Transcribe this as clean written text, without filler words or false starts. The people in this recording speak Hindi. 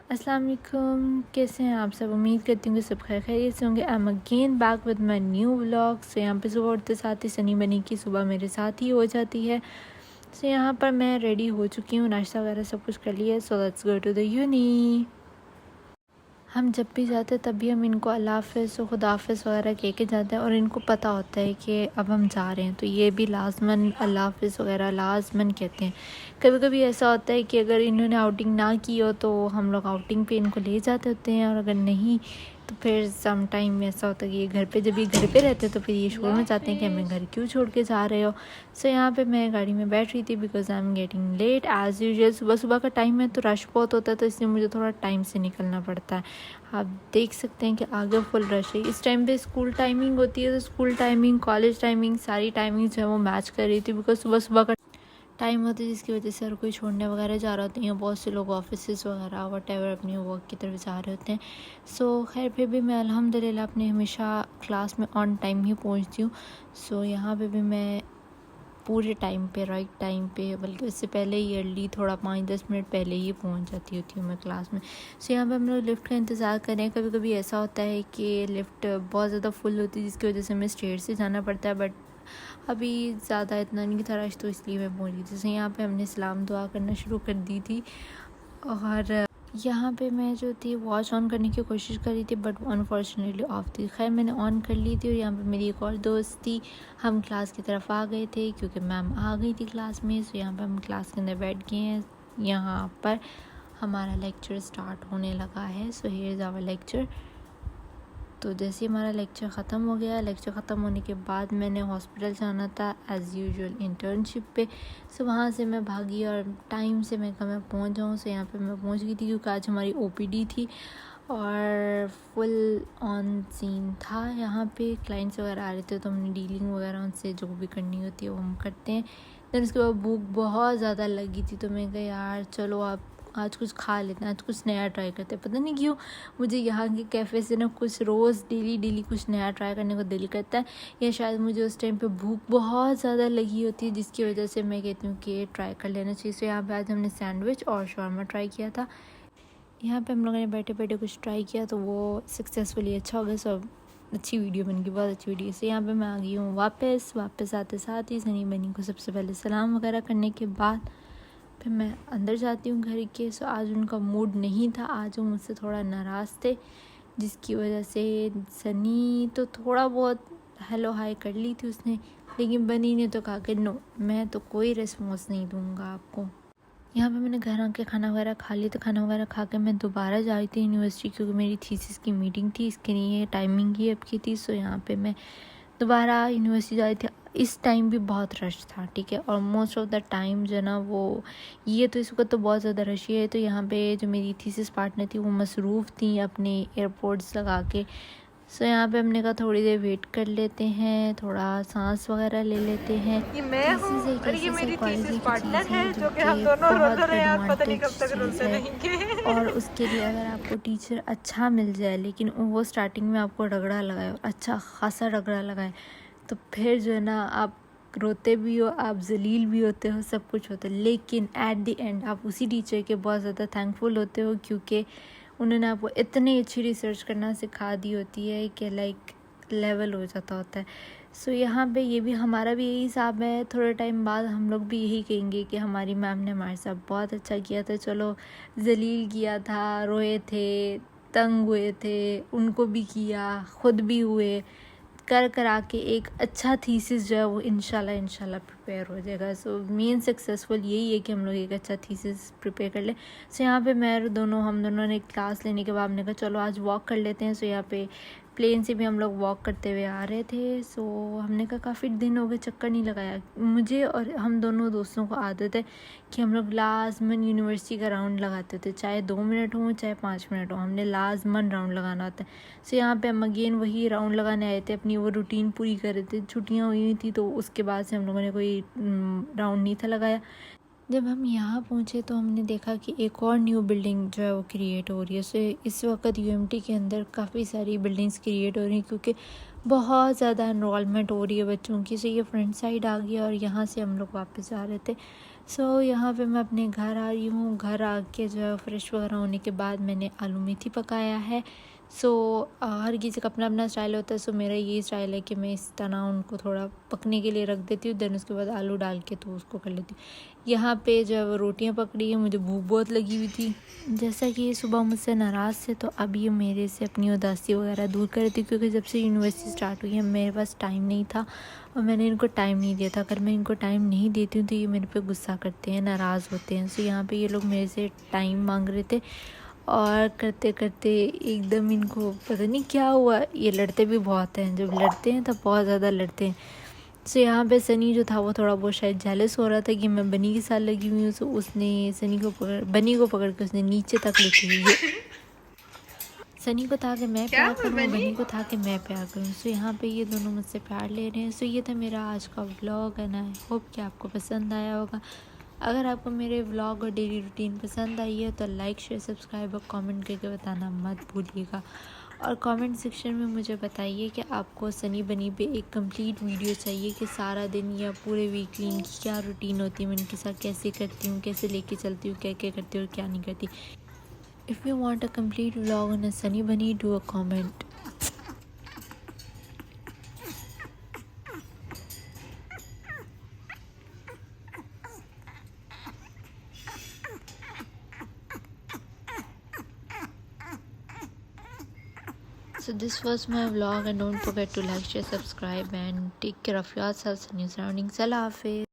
अस्सलाम वालेकुम, कैसे हैं आप सब। उम्मीद करती हूँ कि सब खैरियत से होंगे। I am again back with my new vlog. So यहाँ पे सुबह उठते साथ ही सनी बनी की सुबह मेरे साथ ही हो जाती है। सो यहाँ पर मैं रेडी हो चुकी हूँ, नाश्ता वगैरह सब कुछ कर लिया है। So let's go to the uni. हम जब भी जाते हैं तभी हम इनको अल्लाह हाफ़िज़ और खुदा हाफ़िज़ वगैरह कह के जाते हैं और इनको पता होता है कि अब हम जा रहे हैं, तो ये भी लाज़मन अल्लाह हाफ़िज़ वगैरह लाज़मन कहते हैं। कभी कभी ऐसा होता है कि अगर इन्होंने आउटिंग ना की हो तो हम लोग आउटिंग पे इनको ले जाते होते हैं, और अगर नहीं तो फिर सम टाइम ऐसा होता है कि ये घर पे जब ये घर पे रहते हैं तो फिर ये शोर में चाहते हैं कि हमें घर क्यों छोड़ के जा रहे हो। सो यहाँ पे मैं गाड़ी में बैठ रही थी because I am getting late as usual. सुबह सुबह का टाइम है तो रश बहुत होता है, तो इसलिए मुझे थोड़ा टाइम से निकलना पड़ता है। आप देख सकते हैं कि आगे फुल रश है। इस टाइम पे स्कूल टाइमिंग होती है, तो स्कूल टाइमिंग, कॉलेज टाइमिंग, सारी टाइमिंग जो है वो मैच कर रही थी बिकॉज सुबह सुबह का टाइम होता है, जिसकी वजह से हर कोई छोड़ने वगैरह जा रहा होता है। बहुत से लोग ऑफिस वगैरह वट एवर अपनी वर्क की तरफ जा रहे होते हैं। सो खैर फिर भी मैं अल्हम्दुलिल्लाह अपने हमेशा क्लास में ऑन टाइम ही पहुंचती हूँ। सो यहाँ पे भी मैं पूरे टाइम पे, राइट टाइम पे, बल्कि उससे पहले ही अर्ली थोड़ा 5-10 मिनट पहले ही पहुंच जाती होती हूँ मैं क्लास में। सो यहाँ पे हम लोग लिफ्ट का इंतज़ार कर रहे हैं। कभी कभी ऐसा होता है कि लिफ्ट बहुत ज़्यादा फुल होती है, जिसकी वजह से हमें स्टेयर से जाना पड़ता है, बट अभी ज़्यादा इतना नहीं था रश, तो इसलिए मैं पहुँच गई। जैसे यहाँ पे हमने सलाम दुआ करना शुरू कर दी थी, और यहाँ पे मैं जो थी वॉच ऑन करने की कोशिश कर रही थी, बट अनफॉर्चुनेटली ऑफ थी। खैर मैंने ऑन कर ली थी, और यहाँ पे मेरी एक और दोस्त थी। हम क्लास की तरफ आ गए थे क्योंकि मैम आ गई थी क्लास में। सो यहाँ पे हम क्लास के अंदर बैठ गए हैं। यहाँ पर हमारा लेक्चर स्टार्ट होने लगा है। So here is our lecture. तो जैसे ही हमारा लेक्चर ख़त्म हो गया, लेक्चर ख़त्म होने के बाद मैंने हॉस्पिटल जाना था एज़ यूजुअल इंटर्नशिप पे। सो वहाँ से मैं भागी और टाइम से मैं कहा मैं पहुँच जाऊँ। सो यहाँ पे मैं पहुँच गई थी क्योंकि आज हमारी ओपीडी थी और फुल ऑन सीन था। यहाँ पे क्लाइंट्स वगैरह आ रहे थे, तो हमने डीलिंग वगैरह उनसे जो भी करनी होती है वो हम करते हैं। देन उसके बाद भूख बहुत ज़्यादा लगी थी, तो मैं कहा यार चलो आप आज कुछ खा लेते हैं, आज कुछ नया ट्राई करते हैं। पता नहीं क्यों मुझे यहाँ के कैफ़े से ना कुछ रोज़ डेली कुछ नया ट्राई करने को दिल करता है, या शायद मुझे उस टाइम पे भूख बहुत ज़्यादा लगी होती है, जिसकी वजह से मैं कहती हूँ कि ट्राई कर लेना चाहिए। तो यहाँ पे आज हमने सैंडविच और शॉर्मा ट्राई किया था। यहाँ पे हम लोगों ने बैठे बैठे कुछ ट्राई किया, तो वो सक्सेसफुली अच्छा हो गया। सब अच्छी वीडियो बन गई, बहुत अच्छी वीडियो। से यहाँ पे मैं आ गई हूँ वापस आते साथ ही सनी बनी को सबसे पहले सलाम वगैरह करने के बाद फिर मैं अंदर जाती हूँ घर के। सो आज उनका मूड नहीं था, आज वो मुझसे थोड़ा नाराज़ थे, जिसकी वजह से सनी तो थोड़ा बहुत हेलो हाय कर ली थी उसने, लेकिन बनी ने तो कहा कि नो, मैं तो कोई रिस्पॉन्स नहीं दूँगा आपको। यहाँ पे मैंने घर आके खाना वगैरह खा लिया, तो खाना वगैरह खा के मैं दोबारा जा रही थी यूनिवर्सिटी, क्योंकि मेरी थीसिस की मीटिंग थी, इसके लिए टाइमिंग ही अब की थी। सो यहाँ पे मैं दोबारा यूनिवर्सिटी जा रही थी। इस टाइम भी बहुत रश था, ठीक है, और मोस्ट ऑफ द टाइम जो ना वो ये तो इस वक्त तो बहुत ज़्यादा रश है। तो यहाँ पे जो मेरी थीसिस पार्टनर थी वो मसरूफ़ थी अपने एयरपोर्ट्स लगा के। सो यहाँ पे हमने कहा थोड़ी देर वेट कर लेते हैं, थोड़ा सांस वगैरह ले लेते हैं। ये मैं हूँ और ये मेरी थीसिस पार्टनर है, जो कि हम दोनों रोल रहे हैं और पता नहीं कब तक रोते रहेंगे। और उसके लिए अगर आपको टीचर अच्छा मिल जाए, लेकिन वो स्टार्टिंग में आपको रगड़ा लगाए, अच्छा खासा रगड़ा लगाए, तो फिर जो है ना आप रोते भी हो, आप जलील भी होते हो, सब कुछ होता है, लेकिन एट द एंड आप उसी टीचर के बहुत ज़्यादा थैंकफुल होते हो, क्योंकि उन्होंने आपको इतनी अच्छी रिसर्च करना सिखा दी होती है कि लाइक लेवल हो जाता होता है। सो यहाँ पे ये भी हमारा भी यही हिसाब है। थोड़े टाइम बाद हम लोग भी यही कहेंगे कि हमारी मैम ने हमारे साथ बहुत अच्छा किया था, चलो जलील किया था, रोए थे, तंग हुए थे, उनको भी किया, ख़ुद भी हुए, कर आके एक अच्छा थीसिस जो है वो इंशाल्लाह प्रिपेयर हो जाएगा। सो मेन सक्सेसफुल यही है कि हम लोग एक अच्छा थीसिस प्रिपेयर कर लें। सो यहाँ पे हम दोनों ने क्लास लेने के बाद हमने कहा चलो आज वॉक कर लेते हैं। सो यहाँ पे प्लेन से भी हम लोग वॉक करते हुए आ रहे थे। सो हमने कहा काफ़ी दिन हो गए चक्कर नहीं लगाया। मुझे और हम दोनों दोस्तों को आदत है कि हम लोग लाजमन यूनिवर्सिटी का राउंड लगाते थे, चाहे 2 मिनट हो चाहे 5 मिनट हो, हमने लाजमन राउंड लगाना होता है। सो यहाँ पे हम अगेन वही राउंड लगाने आए थे, अपनी वो रूटीन पूरी कर रहे थे। छुट्टियाँ हुई थी तो उसके बाद से हम लोगों ने कोई राउंड नहीं था लगाया। जब हम यहाँ पहुँचे तो हमने देखा कि एक और न्यू बिल्डिंग जो है वो क्रिएट हो रही है। सो इस वक्त यूएमटी के अंदर काफ़ी सारी बिल्डिंग्स क्रिएट हो रही हैं, क्योंकि बहुत ज़्यादा इनरोलमेंट हो रही है बच्चों की। सो ये फ्रंट साइड आ गया और यहाँ से हम लोग वापस आ रहे थे। सो यहाँ पे मैं अपने घर आ रही हूँ। घर आके जो है फ्रेश वगैरह होने के बाद मैंने आलू मेथी पकाया है। सो हर किसी का अपना अपना स्टाइल होता है। सो मेरा ये स्टाइल है कि मैं इस तरह उनको थोड़ा पकने के लिए रख देती हूँ, देन उसके बाद आलू डाल के तो उसको कर लेती हूँ। यहाँ पे जो है वो रोटियाँ पकड़ी है, मुझे भूख बहुत लगी हुई थी। जैसा कि ये सुबह मुझसे नाराज़ थे तो अब ये मेरे से अपनी उदासी वगैरह दूर कर रही थी, क्योंकि जब से यूनिवर्सिटी स्टार्ट हुई है मेरे पास टाइम नहीं था और मैंने इनको टाइम नहीं दिया था। अगर मैं इनको टाइम नहीं देती हूँ तो ये मेरे पे गुस्सा करते हैं, नाराज़ होते हैं। सो यहाँ पे ये लोग मेरे से टाइम मांग रहे थे और करते करते एकदम इनको पता नहीं क्या हुआ। ये लड़ते भी बहुत हैं, जब लड़ते हैं तब बहुत ज़्यादा लड़ते हैं। सो यहाँ पे सनी जो था वो थोड़ा बहुत शायद जेलस हो रहा था कि मैं बनी के साथ लगी हुई हूँ। सो उसने बनी को पकड़ के उसने नीचे तक लेके हुई सनी को था कि मैं प्यार करूँ, बनी को था कि मैं प्यार करूँ। सो यहाँ पे ये दोनों मुझसे प्यार ले रहे हैं। सो ये था मेरा आज का व्लॉग एंड आई होप कि आपको पसंद आया होगा। अगर आपको मेरे व्लॉग और डेली रूटीन पसंद आई है तो लाइक शेयर सब्सक्राइब और कमेंट करके बताना मत भूलिएगा। और कमेंट सेक्शन में मुझे बताइए कि आपको सनी बनी पे एक कंप्लीट वीडियो चाहिए कि सारा दिन या पूरे वीकली इनकी क्या रूटीन होती है, मैं इनके साथ कैसे करती हूँ, कैसे लेके चलती हूँ, क्या क्या करती हूँ और क्या नहीं करती। If you want a complete vlog on a Sunny Bunny, do a comment. So this was my vlog and don't forget to like, share, subscribe and take care of yourselves and your surroundings. Allah Hafiz.